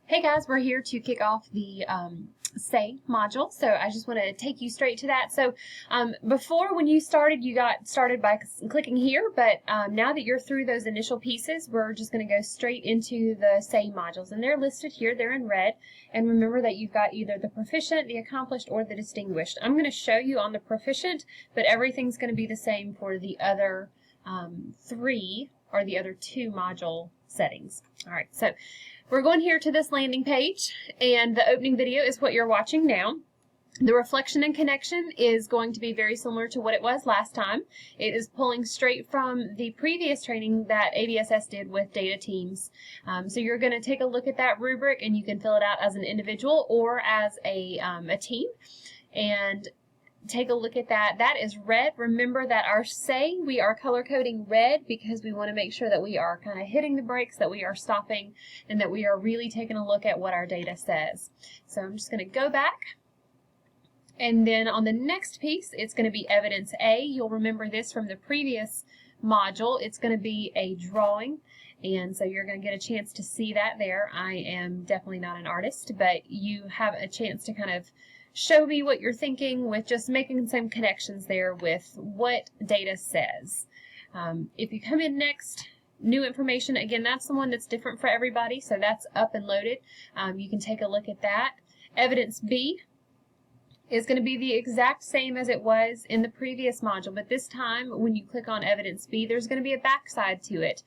Hey guys, we're here to kick off the Say module. So I just want to take you straight to that. So before, when you started, you got started by clicking here, but now that you're through those initial pieces, we're just going to go straight into the Say modules. And they're listed here, they're in red. And remember that you've got either the proficient, the accomplished, or the distinguished. I'm going to show you on the proficient, but everything's going to be the same for the other three or the other two module settings. All right, so we're going here to this landing page, and the opening video is what you're watching now. The reflection and connection is going to be very similar to what it was last time. It is pulling straight from the previous training that ABSS did with data teams. So you're going to take a look at that rubric, and you can fill it out as an individual or as a team. And take a look at that. That is red. Remember that our say, we are color coding red because we want to make sure that we are kind of hitting the brakes, that we are stopping, and that we are really taking a look at what our data says. So I'm just going to go back. And then on the next piece, it's going to be evidence A. You'll remember this from the previous module. It's going to be a drawing. And so you're going to get a chance to see that there. I am definitely not an artist, but you have a chance to kind of show me what you're thinking with just making some connections there with what data says. If you come in next, new information, again, that's the one that's different for everybody, so that's up and loaded. You can take a look at that. Evidence B is going to be the exact same as it was in the previous module, but this time when you click on evidence B, there's going to be a backside to it.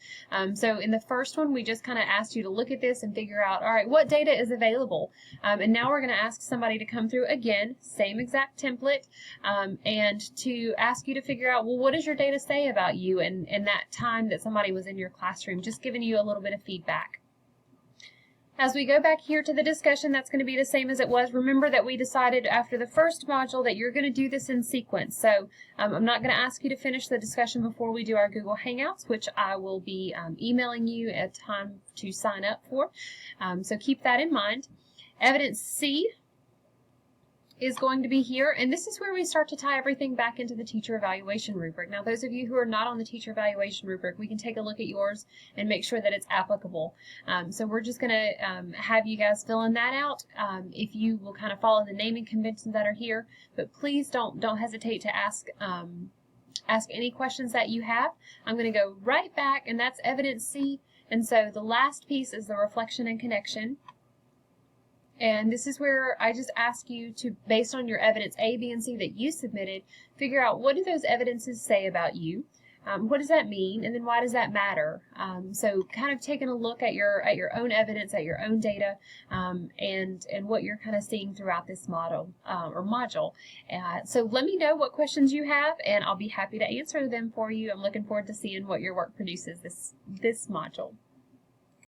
So in the first one, we just kind of asked you to look at this and figure out, all right, what data is available? And now we're going to ask somebody to come through again, same exact template, and to ask you to figure out, well, what does your data say about you and that time that somebody was in your classroom, just giving you a little bit of feedback. As we go back here to the discussion, that's going to be the same as it was. Remember that we decided after the first module that you're going to do this in sequence. So I'm not going to ask you to finish the discussion before we do our Google Hangouts, which I will be emailing you at time to sign up for. So keep that in mind. Evidence C is going to be here, and this is where we start to tie everything back into the teacher evaluation rubric. Now, those of you who are not on the teacher evaluation rubric, we can take a look at yours and make sure that it's applicable. So we're just going to have you guys filling that out. If you will kind of follow the naming conventions that are here, but please don't hesitate to ask any questions that you have. I'm going to go right back, and that's evidence C. And so the last piece is the reflection and connection. And this is where I just ask you to, based on your evidence A, B, and C that you submitted, figure out what do those evidences say about you, what does that mean, and then why does that matter? So kind of taking a look at your own evidence, at your own data, and what you're kind of seeing throughout this model or module. So let me know what questions you have, and I'll be happy to answer them for you. I'm looking forward to seeing what your work produces this module.